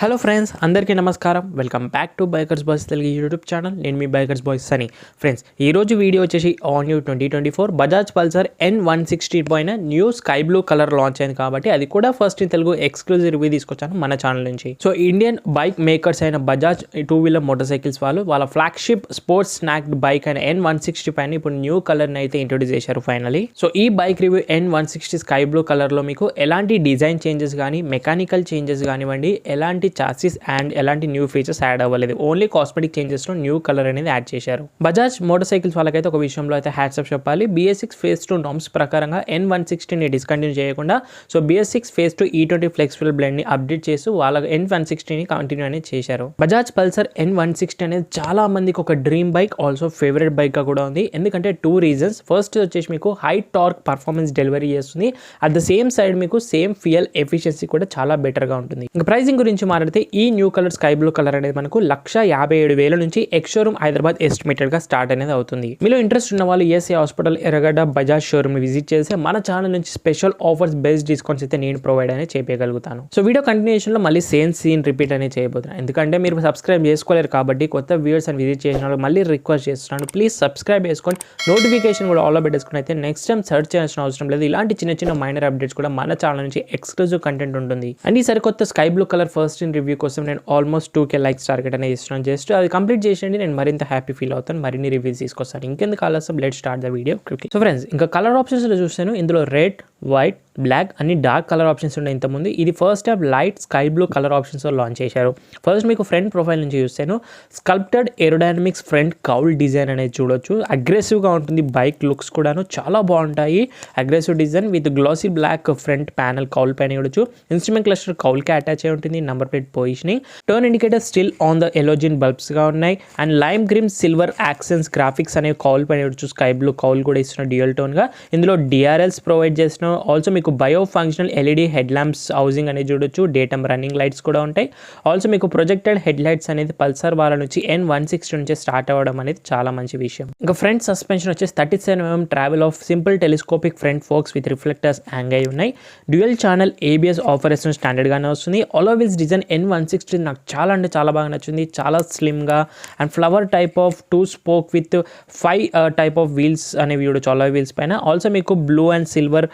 Hello friends, అందరికీ నమస్కారం. Welcome back to bikers boys Telugu YouTube channel. నేను మీ బైకర్స్ బాయ్స్ సనీ. ఫ్రెండ్స్, ఈరోజు వీడియో వచ్చేసి on new 2024 Bajaj Pulsar N160 పైన new sky blue colour launch అయింది కాబట్టి అది కూడా first in Telugu exclusive review తీసుకొచ్చాను మన ఛానల్ నుంచి. సో ఇండియన్ బైక్ మేకర్స్ అయిన బజాజ్ 2-వీలర్ మోటార్ సైకిల్స్ వాళ్ళు వాళ్ళ ఫ్లాగ్షిప్ స్పోర్ట్స్ స్నాక్డ్ బైక్ అయిన N160 పైన ఇప్పుడు న్యూ కలర్ని అయితే ఇంట్రొడ్యూస్ చేశారు ఫైనలీ. సో ఈ bike review N160 sky blue కలర్లో మీకు ఎలాంటి డిజైన్ చేంజెస్ కానీ మెకానికల్ చేంజెస్ కానివ్వండి, ఎలాంటి చాసిస్ అండ్ ఎలాంటి న్యూ ఫీచర్స్ యాడ్ అవ్వలేదు. ఓన్లీ కాస్మెటిక్ చేంజెస్ లో న్యూ కలర్ అనేది యాడ్ చేశారు. బజాజ్ మోటార్ సైకిల్స్ వాళ్ళకైతే ఒక విషయంలో అయితే హ్యాట్స్ ఆఫ్ చెప్పాలి. BS6 phase 2 నార్మ్స్ ప్రకారంగా N160 ని డిస్కంటిన్యూ చేయకుండా so BS6 phase 2 E20 flexible blend ని అప్డేట్ చేస్తూ వాళ్ళ N160 ని కంటిన్యూ అనేది చేశారు. బజాజ్ పల్సర్ N160 అనేది చాలా మందికి ఒక dream bike, also favourite bike గా కూడా ఉంది. ఎందుకంటే 2 రీజన్స్. ఫస్ట్ వచ్చేసి మీకు హై టార్క్ పర్ఫార్మెన్స్ డెలివరీ చేస్తుంది. అట్ ద సేమ్ సైడ్ మీకు సేమ్ ఫ్యూయల్ ఎఫిషియన్సీ కూడా చాలా బెటర్ గా ఉంటుంది. ఇంకా ప్రైసింగ్ గురించి మాట్లాడితే ఈ new colour sky blue colour అనేది మనకు 1,57,000 నుంచి ఎక్స్ షోరూమ్ హైదరాబాద్ ఎస్టిమేటెడ్ గా స్టార్ట్ అనేది అవుతుంది. మీలో ఇంట్రెస్ట్ ఉన్న వాళ్ళు ESI హాస్పిటల్ ఎర్రగడ్డ బజాజ్ షోరూమ్ విజిట్ చేసి మన ఛానల్ నుంచి స్పెషల్ ఆఫర్స్ బేస్డ్ డిస్కౌంట్స్ అయితే నేను ప్రొవైడ్ అనేది చేయగలుగుతాను. సో వీడియో కంటిన్యూషన్ లో మళ్ళీ సేమ్ సీన్ రిపీట్ అనేది చేయబోతున్నాను. ఎందుకంటే మీరు సబ్స్క్రైబ్ చేసుకోలేరు కాబట్టి కొత్త వ్యూవర్స్ అని విజిట్ చేసిన వాళ్ళు మళ్ళీ రిక్వెస్ట్ చేస్తున్నాను, ప్లీజ్ సబ్స్క్రైబ్ చేసుకొని నోటిఫికేషన్ కూడా ఆల్ పెట్టేసుకుని అయితే నెక్స్ట్ టైం సర్చ్ చేయాల్సిన అవసరం లేదు. ఇలాంటి చిన్న చిన్న మైనర్ అప్డేట్స్ కూడా మన ఛానల్ నుంచి ఎక్స్క్లూజివ్ కంటెంట్ ఉంటుంది. అండ్ ఈ సరికొత్త sky blue colour first in review కోసం నేను ఆల్మోస్ట్ 2K లైక్స్ టార్గెట్ అనేది ఇస్తున్నాను. జస్ట్ అది కంప్లీట్ చేసేయండి, నేను మరింత హ్యాపీ ఫీల్ అవుతాను. మరిన్ని రివ్యూస్ తీసుకొస్తాను. ఇంకెందుకు ఆలస్యం, let start the video. So friends, ఇంకా కలర్ ఆప్షన్స్ లో చూస్తాను. ఇందులో రెడ్, వైట్, బ్లాక్ అన్ని డార్క్ కలర్ ఆప్షన్స్ ఉన్నాయి. ఇంతకుముందు ఇది first time light sky blue colour options launch చేశారు. ఫస్ట్ మీకు ఫ్రంట్ ప్రొఫైల్ నుంచి చూస్తాను. Sculpted aerodynamics front cowl design అనేది చూడొచ్చు. అగ్రెసివ్గా ఉంటుంది. బైక్ లుక్స్ కూడాను చాలా బాగుంటాయి. Aggressive design with glossy black front panel cowl పైన చూడొచ్చు. ఇన్స్ట్రుమెంట్ క్లస్టర్ కౌల్కి అటాచ్ అయి ఉంటుంది. Number plate positioning, turn indicator still on the halogen బల్బ్స్గా ఉన్నాయి. And lime green silver accents graphics అనేవి కౌల్ పైన చూడొచ్చు. స్కై బ్లూ కౌల్ కూడా ఇస్తున్న డ్యూయల్ టోన్గా. ఇందులో DRLs ప్రొవైడ్ చేస్తున్నాం. ఆల్సో మీకు bio functional LED head lamps housing అనేది చూడొచ్చు. డే టైమ్ రన్నింగ్ లైట్స్ కూడా ఉంటాయి. ఆల్సో మీకు ప్రొజెక్టెడ్ హెడ్ లైట్స్ అనేది పల్సర్ వాళ్ళ నుంచి N160 నుంచి స్టార్ట్ అవ్వడం అనేది చాలా మంచి విషయం. ఇంకా ఫ్రంట్ సస్పెన్షన్ వచ్చేసి 37mm travel of simple telescopic front forks with reflectors hang అయి ఉన్నాయి. డ్యూయల్ ఛానల్ ABS ఆఫర్ చేసిన స్టాండర్డ్ గానే వస్తుంది. ఆలో వీల్స్ డిజైన్ N160 నాకు చాలా అంటే చాలా బాగా నచ్చింది. చాలా స్లిమ్ గా and flower type of 2 spoke with 5 type of wheels అనేవి చూడొచ్చు ఆలో వీల్స్ పైన. ఆల్సో మీకు blue and silver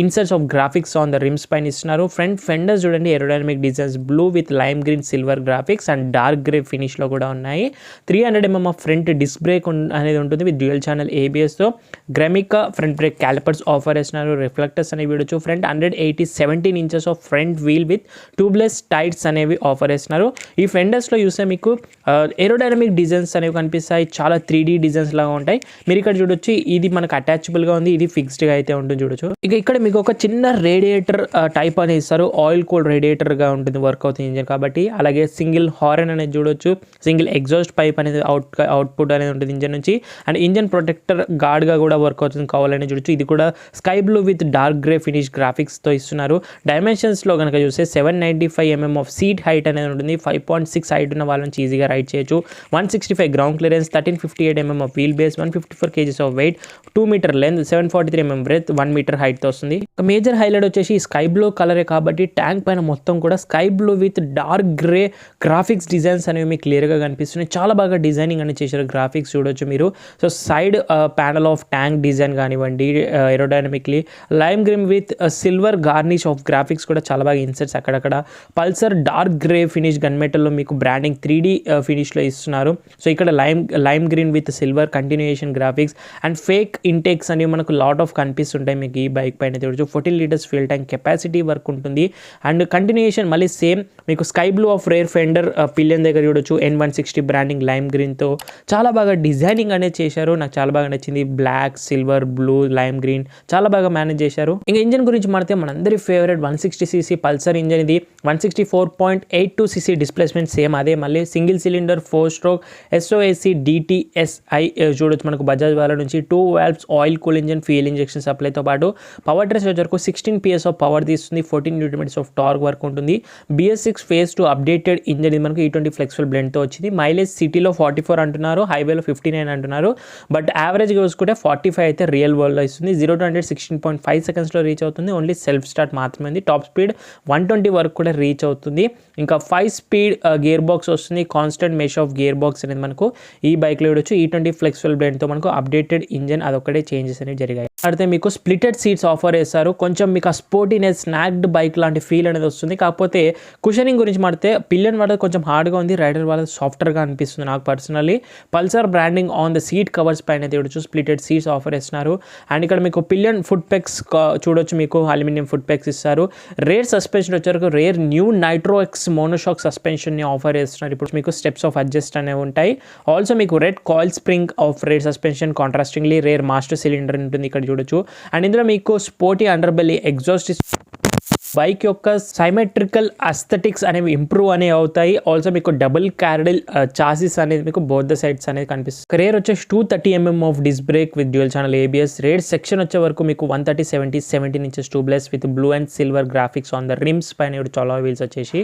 inserts of graphics on the rims పైన ఇస్తున్నారు. ఫ్రంట్ ఫెండర్స్ చూడండి, aerodynamic designs blue with lime green silver graphics and dark grey finish లో కూడా ఉన్నాయి. 300mm of front disc brake అనేది ఉంటుంది విత్ డ్యూయల్ ఛానల్ ABS తో. Grimeca front brake calipers offer చేస్తున్నారు. రిఫ్లెక్టర్స్ అనేవి చూడొచ్చు. Front 180/17 inches of front wheel with tubeless tyres అనేవి ఆఫర్ చేస్తున్నారు. ఈ ఫెండర్స్ లో చూస్తే మీకు ఏరోడైనమిక్ డిజైన్స్ అనేవి కనిపిస్తాయి. చాలా 3D డిజైన్స్ లాగా ఉంటాయి. మీరు ఇక్కడ చూడొచ్చు, ఇది మనకు అటాచబుల్ గా ఉంది, ఇది ఫిక్స్డ్ గా అయితే ఉంటుంది చూడొచ్చు. ఇక ఇక్కడ మీకు ఒక చిన్న రేడియేటర్ టైప్ అనేది ఇస్తారు. ఆయిల్ కూల్డ్ రేడియేటర్ గా ఉంటుంది వర్క్ అవుతుంది ఇంజిన్ కాబట్టి. అలాగే సింగిల్ హార్న్ అనేది చూడొచ్చు. సింగిల్ ఎగ్జాస్ట్ పైప్ అనేది అవుట్పుట్ అనేది ఉంటుంది ఇంజిన్ నుంచి. అండ్ ఇంజిన్ ప్రొటెక్టర్ గార్డ్ గా కూడా వర్క్ అవుతుంది కావాలని చూడొచ్చు. ఇది కూడా sky blue with dark grey finish graphics తో ఇస్తున్నారు. డైమెన్షన్స్ లో కనుక చూస్తే 795mm ఆఫ్ సీట్ హైట్ అనేది ఉంటుంది. 5.6 హైట్ ఉన్న వాళ్ళ నుంచి ఈజీగా రైడ్ చేయొచ్చు. 165 ground clearance, 1358mm of wheelbase, 154 kgs of weight, 2 metre length, 743mm breadth, 1 metre height తో వస్తుంది. మేజర్ హైలైట్ వచ్చేసి స్కై బ్లూ కలరే కాబట్టి ట్యాంక్ పైన మొత్తం కూడా sky blue with dark grey graphics designs అనేవి మీకు క్లియర్ గా కనిపిస్తున్నాయి. చాలా బాగా డిజైనింగ్ అనేది చేశారు. గ్రాఫిక్స్ చూడొచ్చు మీరు. So side panel of tank design కానివ్వండి, aerodynamically lime green with silver garnish of graphics కూడా చాలా బాగా ఇన్సర్ట్స్ అక్కడక్కడ. Pulsar dark grey finish gun metal లో మీకు బ్రాండింగ్ 3D ఫినిష్ లో ఇస్తున్నారు. సో ఇక్కడ lime green with silver continuation graphics and fake intakes అనేవి మనకు లాట్ ఆఫ్ కనిపిస్తుంటాయి మీకు ఈ బైక్ పైన చూడొచ్చు. 14 litres fuel tank capacity work ఉంటుంది. అండ్ కంటిన్యూయేషన్ మళ్ళీ సేమ్ మీకు sky blue of rare fender pillion దగ్గర చూడొచ్చు. N160 బ్రాండింగ్ లైమ్ గ్రీన్ తో చాలా బాగా డిజైనింగ్ అనేది చేశారు. నాకు చాలా బాగా నచ్చింది. Black, silver, blue, lime green చాలా బాగా మేనేజ్ చేశారు. ఇంకా ఇంజిన్ గురించి మాట్లాడితే మనందరి ఫేవరెట్ 160cc పల్సర్ ఇంజిన్ ఇది. 164.82cc డిస్ప్లేస్మెంట్ సేమ్ అదే. మళ్ళీ single cylinder 4 stroke SOAC DTSI చూడొచ్చు మనకు బజాజ్ వాళ్ళ నుంచి. 2 valves oil cool engine fuel injection సప్లైతో పాటు పవర్ ట్రేస్ వచ్చేవరకు 16 PS ఆఫ్ పవర్ తీస్తుంది, 14 Nm ఆఫ్ టార్క్ వరకు ఉంటుంది. BS6 Phase 2 అప్డేటెడ్ ఇంజన్ ఇది మనకు E20 ఫ్లెక్సిబుల్ బ్లెండ్తో వచ్చింది. మైలేజ్ సిటీలో 44 అంటున్నారు, హైవేలో 59 అంటున్నారు. బట్ యావరేజ్గా చూసుకుంటే 45 అయితే రియల్ వరల్డ్లో ఇస్తుంది. 0 to 100 16.5 సెకండ్స్లో రీచ్ అవుతుంది. ఓన్లీ సెల్ఫ్ స్టార్ట్ మాత్రమే ఉంది. టాప్ స్పీడ్ 120 వరకు కూడా రీచ్ అవుతుంది. ఇంకా 5 స్పీడ్ గేర్ బాక్స్ వస్తుంది. Constant mesh of gear box అనేది మనకు ఈ బైక్లో చూడొచ్చు. E20 ఫ్లెక్సిబుల్ బ్లెండ్తో మనకు అప్డేటెడ్ ఇంజన్ అదొక్కటే చేంజెస్ అనేవి జరిగాయి. అయితే మీకు స్ప్లిటెడ్ సీట్స్ ఆఫర్ చేస్తారు. కొంచెం మీకు ఆ స్పోర్టీనెస్ స్నాక్డ్ బైక్ లాంటి ఫీల్ అనేది వస్తుంది. కాకపోతే కుషనింగ్ గురించి మాడితే పిల్లన్ వాళ్ళది కొంచెం హార్డ్గా ఉంది, రైడర్ వాళ్ళది సాఫ్ట్గా అనిపిస్తుంది నాకు personally. Pulsar branding on the seat covers పైన చూడొచ్చు స్ప్లిటెడ్ సీట్స్ ఆఫర్ చేస్తున్నారు. అండ్ ఇక్కడ మీకు పిల్లన్ ఫుట్ పెక్స్ చూడొచ్చు, మీకు అల్యూమినియం ఫుట్ పెక్స్ ఇస్తారు. రేర్ సస్పెన్షన్ వచ్చేవరకు rear new nitro X monoshock సస్పెన్షన్ని ఆఫర్ చేస్తున్నారు. ఇప్పుడు మీకు స్టెప్స్ ఆఫ్ అడ్జస్ట్ అనేవి ఉంటాయి. ఆల్సో మీకు red coil spring of rear suspension, contrastingly rear master cylinder ఉంటుంది ఇక్కడ చూడొచ్చు. అండ్ ఇందులో మీకు sporty under belly exhaust bike యొక్క సైమెట్రికల్ అస్థెటిక్స్ అనేవి ఇంప్రూవ్ అనేవి అవుతాయి. ఆల్సో మీకు డబుల్ క్యారిడల్ చాసిస్ అనేది మీకు బోత్ ద సైడ్స్ అనేది కనిపిస్తుంది. రేర్ వచ్చేసి 230 mm of disc brake with dual channel ABS. Rear section వచ్చే వరకు మీకు 130/70 inches tubeless with blue and silver graphics on the rims పైన చాలా వీల్స్ వచ్చేసి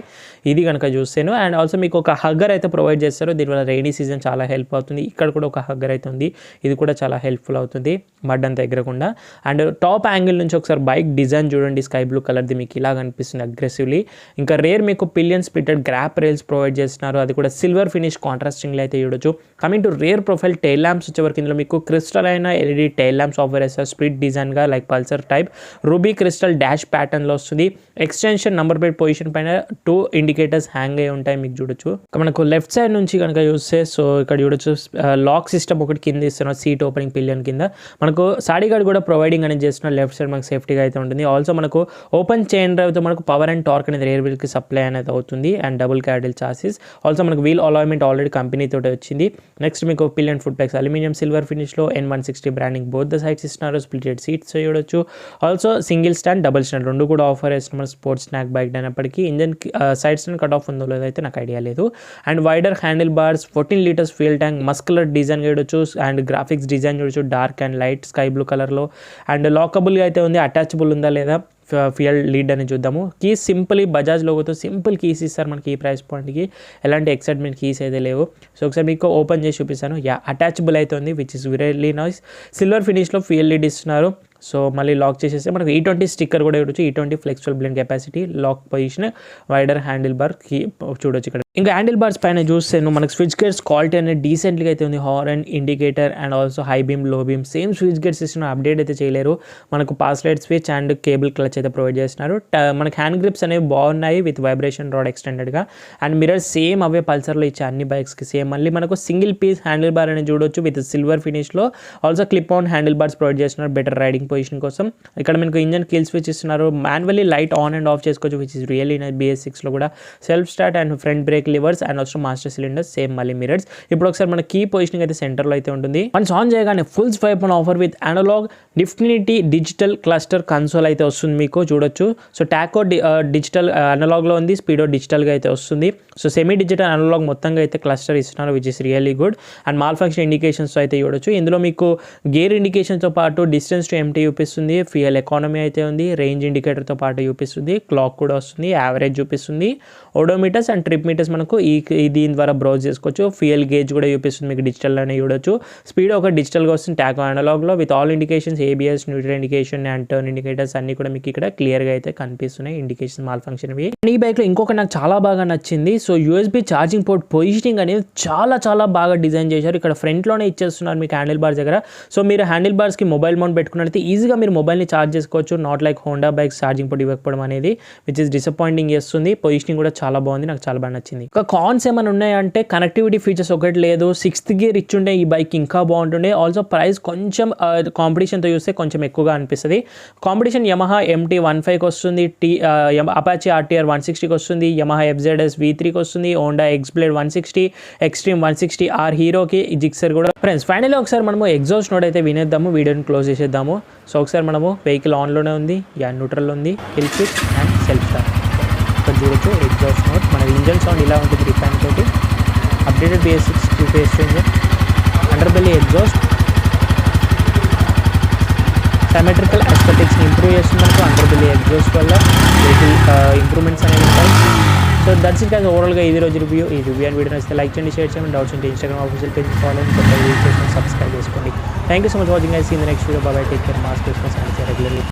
ఇది కనుక చూస్తాను. అండ్ ఆల్సో మీకు ఒక హగ్గర్ అయితే ప్రొవైడ్ చేస్తారు. దీనివల్ల రైనీ సీజన్ చాలా హెల్ప్ అవుతుంది. ఇక్కడ కూడా ఒక హగ్గర్ అయితే ఉంది, ఇది కూడా చాలా హెల్ప్ఫుల్ అవుతుంది మడ్ అంతా ఎగరకుండా. అండ్ టాప్ యాంగిల్ నుంచి ఒకసారి బైక్ డిజైన్ చూడండి, స్కై బ్లూ కలర్ది మీకు ఇలా కనిపిస్తుంది అగ్రెసివ్లీ. ఇంకా రేర్ మీకు pillion splitted grab rails provide చేస్తున్నారు, అది కూడా సిల్వర్ ఫినిష్ కాంట్రాస్టింగ్లో అయితే చూడొచ్చు. Coming to rear profile tail lamps వచ్చేవరకు ఇందులో మీకు క్రిస్టల్ అయిన LED టైల్ ల్యాంప్స్ ఆఫర్ చేస్తారు. స్ప్లిట్ డిజైన్గా like Pulsar type ruby crystal dash ప్యాటర్న్లో వస్తుంది. ఎక్స్టెన్షన్ నంబర్ ప్లేట్ పొజిషన్ పైన 2 ఇండికేటర్స్ హ్యాంగ్ అయి ఉంటాయి మీకు చూడొచ్చు. మనకు లెఫ్ట్ సైడ్ నుంచి కనుక చూస్తే సో ఇక్కడ చూడొచ్చు లాక్ సిస్టమ్ ఒకటి కింద ఇస్తున్నారు, సీట్ ఓపెనింగ్ పిలియన్ కింద. మనకు సాడీ గార్డ్ కూడా ప్రొవైడింగ్ అనేది చేస్తున్నారు. లెఫ్ట్ సైడ్ మనకు సేఫ్టీగా అయితే ఉంటుంది. ఆల్సో మనకు ఓపెన్ చైన్ డ్రైవ్తో మనకు పవర్ అండ్ టార్క్ అనేది రేర్ వీల్కి సప్లై అనేది అవుతుంది. And double cradle chassis. Also మనకు వీల్ అలాయ్మెంట్ ఆల్రెడీ కంపెనీతో వచ్చింది. నెక్స్ట్ మీకు pillion foot pegs aluminium silver ఫినిష్లో N160 branding both the sides ఇస్తున్నారు. స్ప్లిటెడ్ సీట్స్ చూడొచ్చు. Also single stand double stand రెండు కూడా ఆఫర్ చేస్తున్నారు. స్పోర్ట్స్ స్నాక్ బైక్ అయినప్పటికీ engine side stand cut off ఉందో లేదో అయితే నాకు ఐడియా లేదు. And wider handlebars, 14 litres fuel tank, muscular design చూడొచ్చు. అండ్ గ్రాఫిక్స్ డిజైన్ చూడొచ్చు, dark and light sky blue కలర్లో. అండ్ లాకబుల్గా అయితే ఉంది, అటాచబుల్ ఉందా లేదా ఫ్యూయల్ లీడ్ అని చూద్దాము. కీస్ సింపుల్ బజాజ్ లోగోతో సింపుల్ కీస్ ఇస్తారు మనకి ఈ ప్రైస్ పాయింట్కి. ఎలాంటి ఎక్సైట్మెంట్ కీస్ అయితే లేవు. సో ఒకసారి మీకు ఓపెన్ చేసి చూపిస్తాను. అటాచబుల్ అయితే ఉంది which is very nice. Silver ఫినిష్లో ఫ్యూయల్ లీడ్ ఇస్తున్నారు. సో మళ్ళీ లాక్ చేసేస్తే మనకు E20 స్టిక్కర్ కూడా చూడొచ్చు. E20 flexible blend capacity, lock position, wider handlebar చూడొచ్చు ఇక్కడ. ఇంకా హ్యాండిల్ బార్స్ పైన చూస్తే మనకు స్విచ్ గేట్స్ క్వాలిటీ అనేది డీసెంట్గా అయితే ఉంది. Horn, indicator and also high beam, low beam same switch gates ఇస్తున్న అప్డేట్ అయితే చేయలేరు. మనకు pass light switch and cable clutch అయితే ప్రొవైడ్ చేస్తున్నారు. మనకి హ్యాండ్ గ్రిప్స్ అనేవి బాగున్నాయి విత్ వైబ్రేషన్ రాడ్ ఎక్స్టెండెడ్గా. అండ్ మిరర్స్ సేమ్ అవే పల్సర్లో ఇచ్చే అన్ని బైక్స్కి సేమ్. మళ్ళీ మనకు సింగిల్ పీస్ హ్యాండిల్ బార్ అనేది చూడొచ్చు విత్ సిల్వర్ ఫినిష్లో. Also clip on handlebars provide చేస్తున్నారు బెటర్ రైడింగ్ పొజిషన్ కోసం. ఇక్కడ మీకు ఇంజన్ కిల్ స్విచ్ ఇస్తున్నారు. Manually light on and off చేసుకోవచ్చు విచ్ ఇస్ రియల్లీ నైస్. BS6లో కూడా self start and front brake levers and also master cylinder same మళ్ళీ mirrors. ఇప్పుడు ఒకసారి మన కీ పొజిషనింగ్ అయితే సెంటర్లో అయితే ఉంటుంది. వన్స్ ఆన్ చేయగానే full swipe on offer with analog డిఫినిటీ డిజిటల్ క్లస్టర్ కన్సోల్ అయితే వస్తుంది మీకు చూడొచ్చు. సో టాకో డిజిటల్ అనలాగ్లో ఉంది, స్పీడో డిజిటల్గా అయితే వస్తుంది. సో సెమీ డిజిటల్ అనలాగ్ మొత్తంగా అయితే క్లస్టర్ ఇస్తున్నారు which is really good. And mall function indications అయితే చూడొచ్చు. ఇందులో మీకు గేర్ ఇండికేషన్తో పాటు డిస్టెన్స్ టు ఎంటీ చూపిస్తుంది, ఫ్యూయల్ ఎకానమీ అయితే ఉంది, రేంజ్ ఇండికేటర్తో పాటు చూపిస్తుంది, క్లాక్ కూడా వస్తుంది, యావరేజ్ చూపిస్తుంది, ఓడోమీటర్స్ అండ్ ట్రిప్ మీటర్స్ మనకు దీని ద్వారా బ్రౌజ్ చేసుకోవచ్చు. ఫ్యూయల్ గేజ్ కూడా చూపిస్తుంది మీకు డిజిటల్లోనే చూడొచ్చు. స్పీడ్ ఒక డిజిటల్గా వస్తుంది టాకో అనలాగ్లో with all indications, ABS, neutral indication and turn indicators అన్ని కూడా మీకు ఇక్కడ క్లియర్గా అయితే కనిపిస్తున్నాయి ఇండికేషన్ మాల్ ఫంక్షన్. ఈ బైక్లో ఇంకొక నాకు చాలా బాగా నచ్చింది. So USB charging port positioning అనేది చాలా చాలా బాగా డిజైన్ చేశారు. ఇక్కడ ఫ్రంట్లోనే ఇచ్చేస్తున్నారు మీకు హ్యాండిల్ బార్స్ దగ్గర. సో మీరు హ్యాండిల్ బార్స్కి మొబైల్ మౌంట్ పెట్టుకున్నట్లయితే ఈజీగా మీరు మొబైల్ని ఛార్జ్ చేసుకోవచ్చు. Not like Honda bikes charging port ఇవ్వకపోవడం అనేది విచ్ ఇస్ డిసప్పాయింటింగ్ చేస్తుంది. పొజిషనింగ్ కూడా చాలా బాగుంది, నాకు చాలా బాగా నచ్చింది. ఇంకా కాన్స్ ఏమైనా ఉన్నాయంటే కనెక్టివిటీ ఫీచర్స్ ఒకటి లేదు. 6th గేర్ ఇచ్చుండే ఈ బైక్ ఇంకా బాగుంటుండే. ఆల్సో ప్రైస్ కొంచెం కాంపిటీషన్తో చూస్తే కొంచెం ఎక్కువగా అనిపిస్తుంది. కాంపిటీషన్ Yamaha MT-15కి వస్తుంది, Apache RTR 160కి వస్తుంది, Yamaha FZS V3కి వస్తుంది, హోండా X-Blade 160, Xtreme 160R, హీరోకి జిక్సర్ కూడా. ఫ్రెండ్స్ ఫైనల్లీ ఒకసారి మనము ఎగ్జాస్ట్ నోట్ అయితే వినేద్దాము, వీడియోని క్లోజ్ చేసేద్దాము. సో ఒకసారి మనము వెహికల్ ఆన్లోనే ఉంది, న్యూట్రల్లో ఉంది, hill switch and self start. ఇక్కడ చూడొచ్చు ఎగ్జాస్ట్ నోట్. మన ఇంజన్ సౌండ్ ఇలా ఉంటుంది రిఫైన్ తోటి. Updated BS6 2-phase engine, under belly exhaust, symmetrical అస్థెటిక్స్ని ఇంప్రూవ్ చేస్తుంది. ఎగ్జాస్ట్ వల్ల వెహికల్ ఇంప్రూవ్మెంట్స్ అనేవి ఉంటాయి. సో దట్స్ ఇట్ గైస్, ఓవరాల్గా ఇది రోజు రివ్యూ అండ్ వీడియో నచ్చితే లైక్ చేయండి, షేర్ చేయండి. డౌట్స్ ఉంటే ఇన్స్టాగ్రామ్ ఆఫీషియల్ పేజ్ ఫాలో చేయండి, సబ్స్క్రైబ్ చేసుకోండి. Thank you so much watching guys. See in the next video. By by, take care, mask వేసుకొని రెగ్యులర్లీ.